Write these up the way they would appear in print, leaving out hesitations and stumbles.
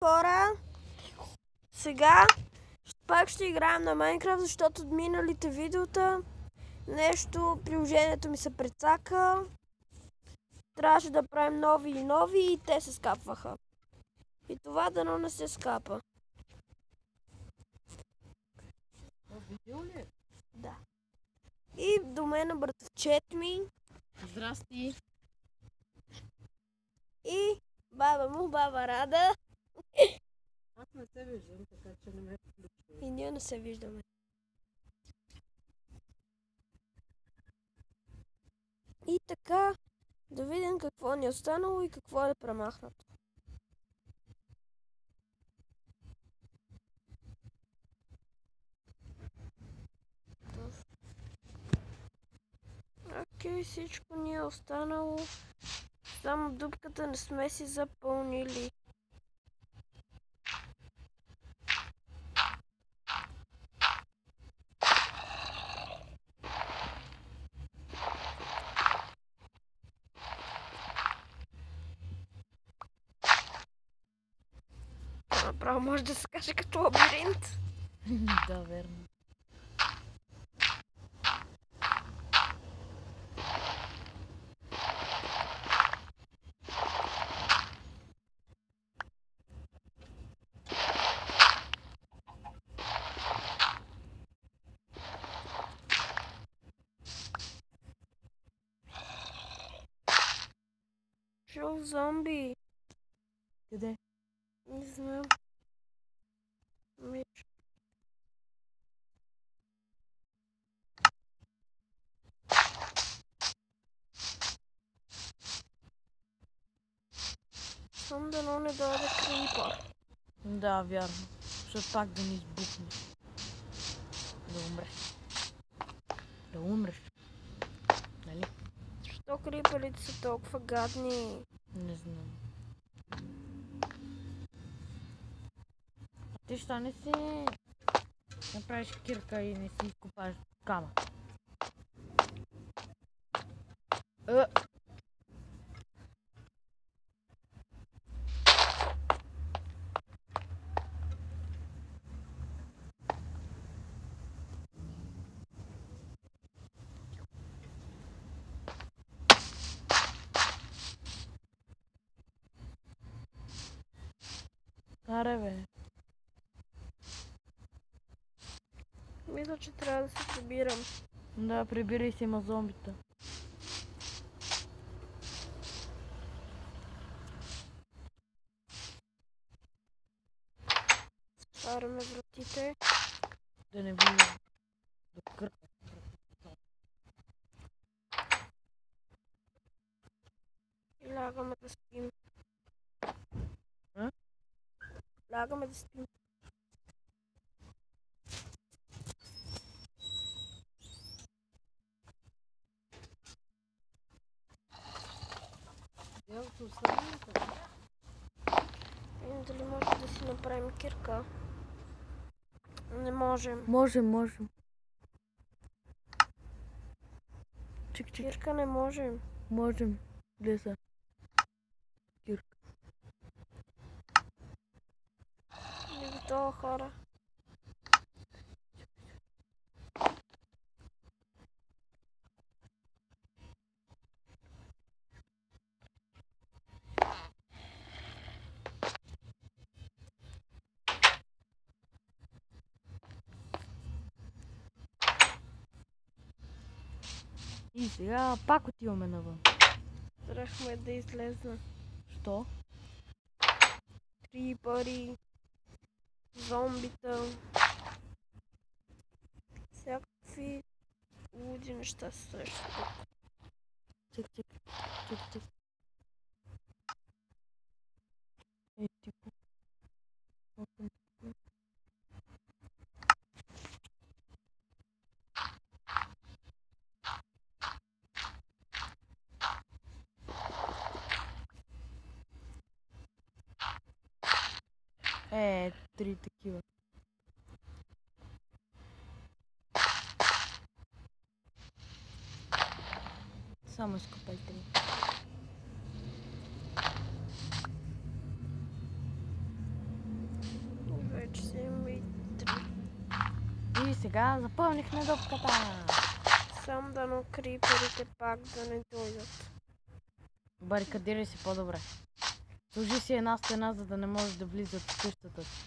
Хора, сега пак ще играем на Майнкрафт, защото от миналите видеота приложението ми се прецака. Трябваше да правим нови и нови и те се скапваха. И това дано не се скапа. Видео ли? Да. И до мен братовчет ми. Здрасти. И баба му, баба Рада. Аз не се виждам, така че не ме включвам. И ние не се виждаме. И така, да видим какво ни е останало и какво е премахнато. Окей, всичко ни е останало. Само дупката не сме си запълнили. Направо може да се каже като лабиринт. Да, верно. Шо зомби? Къде? Не знам. Меч. Само дано не дойде крипър. Да, вярно. Защото пак да ни избухне. Да умреш. Да умреш. Нали? Защо крипърите са толкова гадни? Не знам. А ти що не си направиш кирка и не си изкопаш камък? Аре бе. Мисля, че трябва да се прибирам. Да, прибирай се, има зомбита. Отваряме вратите. Да не влиза до кръка. И лягаме да спим. А? Лягаме да спим. Делото остана ли така? Дали може да си направим кирка? Не можем. Можем. Чик. Кирка не можем. Можем. Леса. Кирка. Не готова, хора. И сега пак отиваме навън. Трябвахме да излезна. Що? Крипъри, зомбита, всякакви луди неща се срещат тук. Чик. Ей, типо. Три такива. Само изкопай три. И сега запълнихме дупката. Само дано криперите пак да не дойдат. Барикадирай си по-добре. Сложи си една стена, за да не можеш да влизат в къщата си.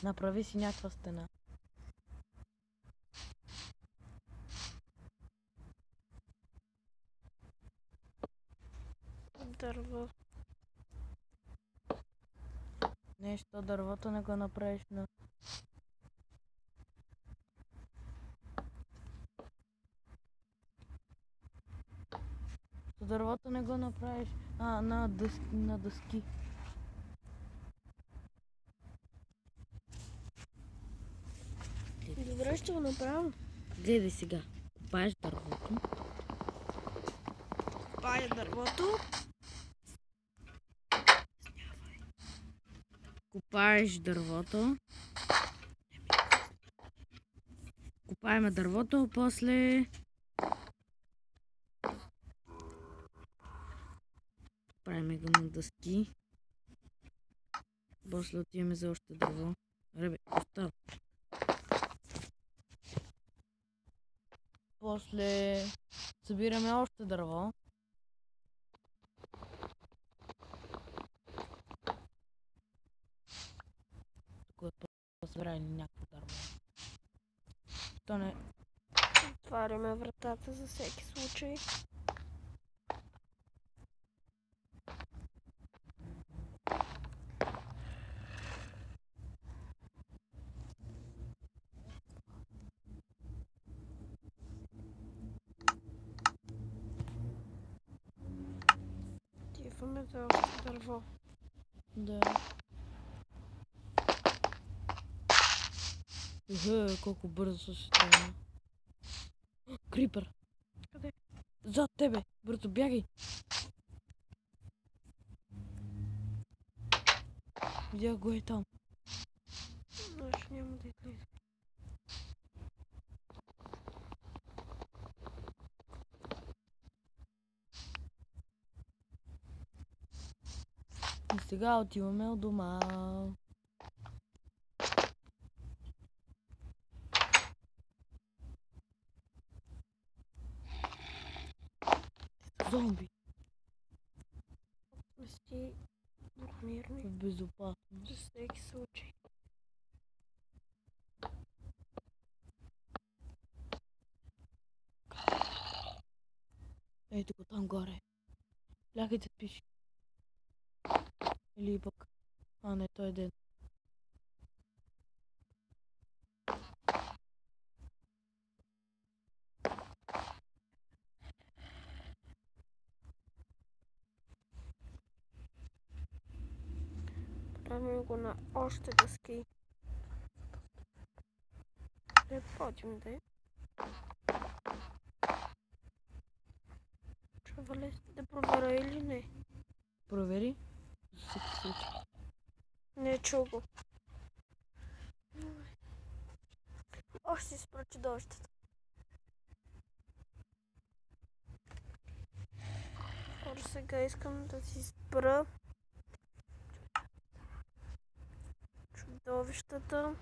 Направи си някаква стена. Дърво. Нещо дървото не го направиш на... Дървото не го направиш на дъски. Добре, ще го направя. Гледай сега. Копаеш дървото. Пая дървото. Копаеш дървото. Копаеме дървото, после... Правиме го на дъски. После отиваме за още дърво. Ребе, остава. После събираме още дърво. Тук е събрали някакво дърво. То не... Отваряме вратата за всеки случай. Отиваме за още дърво. Да. Колко бързо се тръгна. Крипър! Къде? Зад тебе! Бързо, бягай! Видях го е там. Значи няма да излезе. И сега отиваме от дома. Зомби! Си мирни. В безопасност. За всеки случай. Ей, тук там горе. Лягай да спиш. Или пък... не, той е ден. Правим го на още дъски. Не подим да е. Трябва ли да проверя или не? Провери. За всеки случай. Не чу го. Още си спра чудовищата. Хора, сега искам да си спра чудовищата.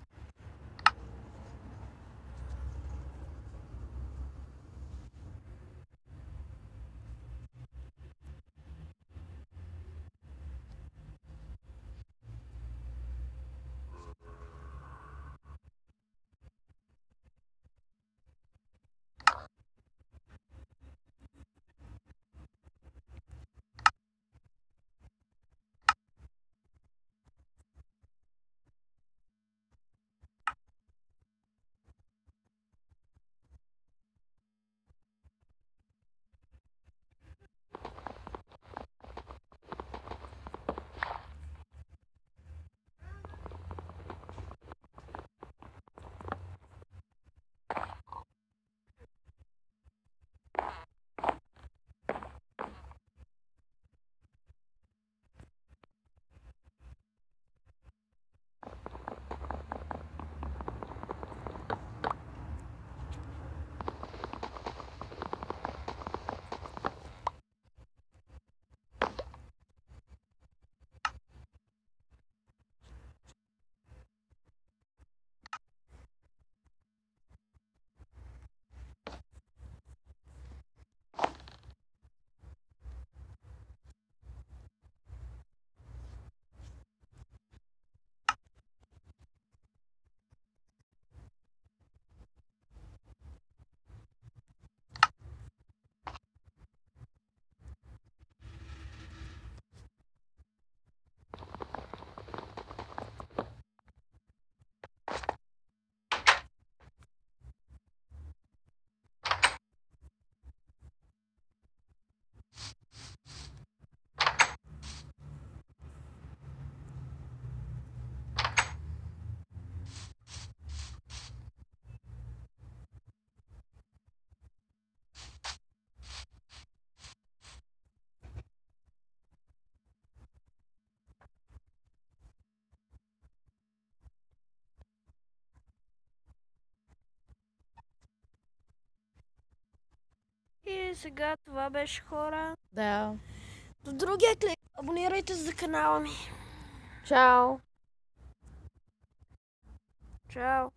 сега това беше, хора. Да. До другия клип. Абонирайте се за канала ми. Чао! Чао.